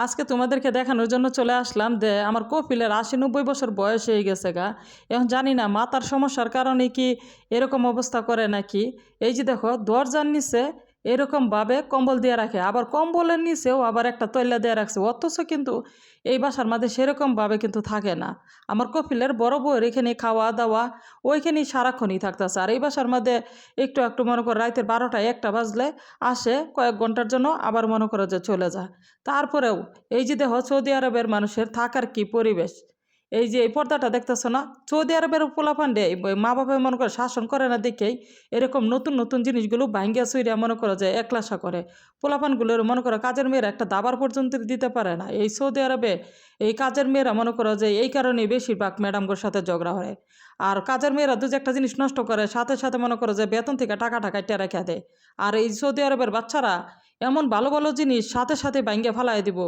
আজকে তোমাদেরকে দেখানোর জন্য চলে আসলাম যে আমার কপিলের ৮০-৯০ বছর বয়স হয়ে গেছে গা। এখন জানি না মাথার সমস্যার কারণে কি এরকম অবস্থা করে নাকি। এই যে দেখো দরজার নিচে এরকমভাবে কম্বল দিয়ে রাখে, আবার কম্বলের নিচেও আবার একটা তৈলা দিয়ে রাখছে, অথচ কিন্তু এই বাসার মধ্যে সেরকমভাবে কিন্তু থাকে না। আমার কপিলের বড় বউয়ের এখানে খাওয়া দাওয়া ওইখানেই সারাক্ষণই থাকতেছে, আর এই বাসার মধ্যে একটু একটু মনে করো রাতের ১২টা ১টা বাজলে আসে কয়েক ঘন্টার জন্য, আবার মনে করো যে চলে যায়। তারপরেও এই যে দেখো সৌদি আরবের মানুষের থাকার কি পরিবেশ। এই যে এই পর্দাটা দেখতেছো না, সৌদি আরবের পোলাপান্ডে মা বাবা মনে করে শাসন করে না দেখেই এরকম নতুন নতুন জিনিসগুলো ভাঙ্গিয়া চুইরিয়া মনে করো যে একলাসা করে। পোলাপানগুলোর মনে করো কাজের মেয়েরা একটা দাবার পর্যন্ত দিতে পারে না এই সৌদি আরবে। এই কাজের মেয়েরা মনে করো যে এই কারণেই বেশিরভাগ ম্যাডামগুলোর সাথে ঝগড়া হয়। আর কাজের মেয়েরা দু যে একটা জিনিস নষ্ট করে সাথে সাথে মনে করো যে বেতন থেকে টাকা কাইটে রেখে দেয়। আর এই সৌদি আরবের বাচ্চারা এমন ভালো ভালো জিনিস সাথে সাথে ভাঙ্গে ফেলাই দিব।